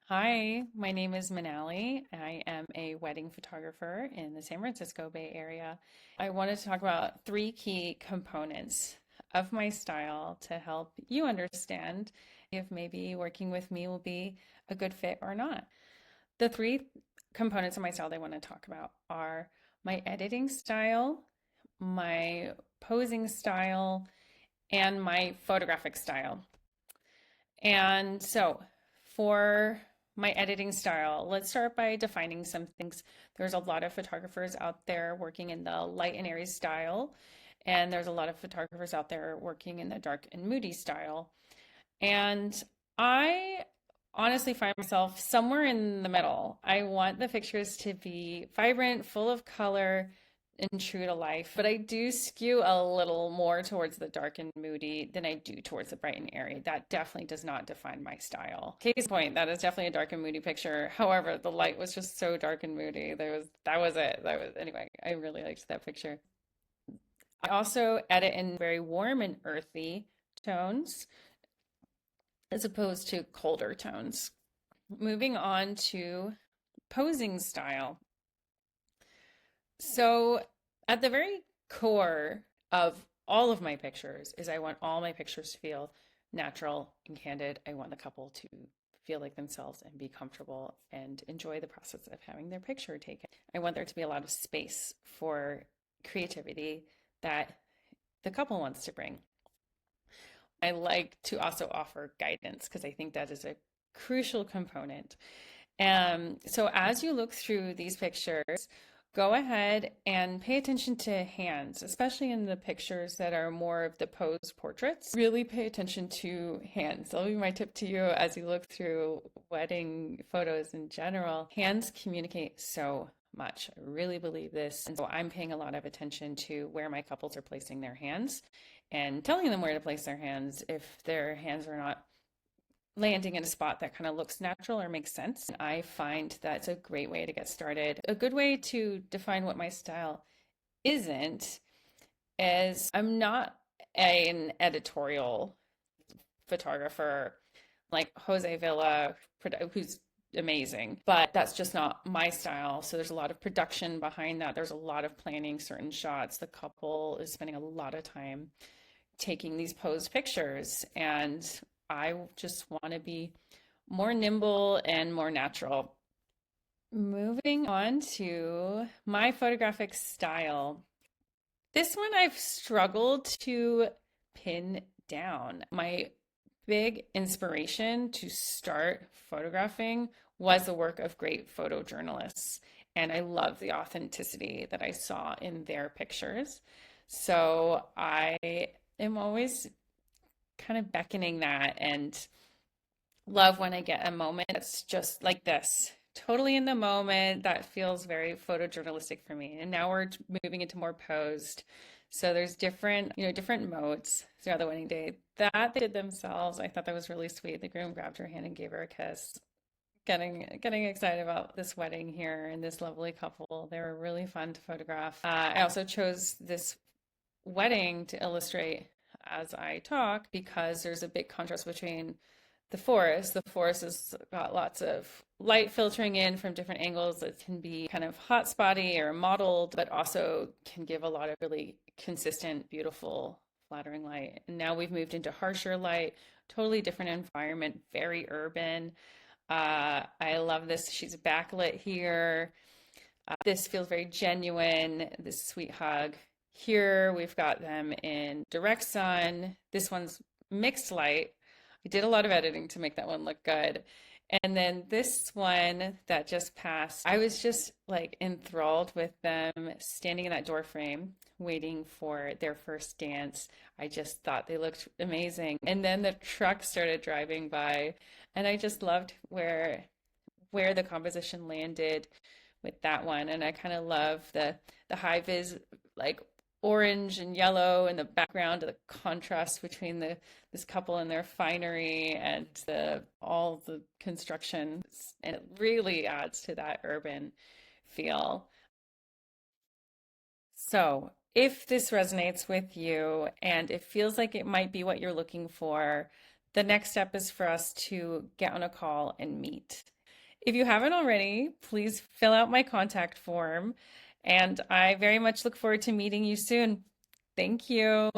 Hi, my name is Manali. I am a wedding photographer in the San Francisco Bay Area. I wanted to talk about three key components of my style to help you understand if maybe working with me will be a good fit or not. The three components of my style that I want to talk about are my editing style, my posing style, and my photographic style. And so for my editing style, let's start by defining some things. There's a lot of photographers out there working in the light and airy style, and there's a lot of photographers out there working in the dark and moody style. And I honestly find myself somewhere in the middle. I want the pictures to be vibrant, full of color, and true to life, but I do skew a little more towards the dark and moody than I do towards the bright and airy. That definitely does not define my style. Case in point, that is definitely a dark and moody picture. However, the light was just so dark and moody. That was it. That was anyway, I really liked that picture. I also edit in very warm and earthy tones as opposed to colder tones. Moving on to posing style. So, at the very core of all of my pictures is I want all my pictures to feel natural and candid. I want the couple to feel like themselves and be comfortable and enjoy the process of having their picture taken. I want there to be a lot of space for creativity that the couple wants to bring. I like to also offer guidance because I think that is a crucial component. So as you look through these pictures, go ahead and pay attention to hands, especially in the pictures that are more of the pose portraits. Really pay attention to hands. That'll be my tip to you as you look through wedding photos in general. Hands communicate so much. I really believe this. And so I'm paying a lot of attention to where my couples are placing their hands and telling them where to place their hands if their hands are not landing in a spot that kind of looks natural or makes sense. I find that's a great way to get started. A good way to define what my style isn't is I'm not an editorial photographer like Jose Villa, who's amazing, but that's just not my style. So there's a lot of production behind that. There's a lot of planning certain shots. The couple is spending a lot of time taking these posed pictures, and I just want to be more nimble and more natural. Moving on to my photographic style. This one I've struggled to pin down. My big inspiration to start photographing was the work of great photojournalists. And I love the authenticity that I saw in their pictures. So I am always kind of beckoning that and love when I get a moment that's just like this, totally in the moment. That feels very photojournalistic for me. And now we're moving into more posed. So there's different, different modes throughout the wedding day that they did themselves. I thought that was really sweet. The groom grabbed her hand and gave her a kiss. Getting excited about this wedding here and this lovely couple. They were really fun to photograph. I also chose this wedding to illustrate as I talk because there's a big contrast between the forest. The forest has got lots of light filtering in from different angles that can be kind of hot spotty or mottled, but also can give a lot of really consistent, beautiful, flattering light. And now we've moved into harsher light, totally different environment, very urban. I love this. She's backlit here. This feels very genuine, this sweet hug. Here we've got them in direct sun. This one's mixed light. I did a lot of editing to make that one look good. And then this one that just passed, I was just like enthralled with them standing in that door frame, waiting for their first dance. I just thought they looked amazing. And then the truck started driving by, and I just loved where the composition landed with that one. And I kind of love the high vis like orange and yellow in the background, the contrast between this couple and their finery and the all the construction, and it really adds to that urban feel. So if this resonates with you and it feels like it might be what you're looking for, the next step is for us to get on a call and meet. If you haven't already, please fill out my contact form, and I very much look forward to meeting you soon. Thank you.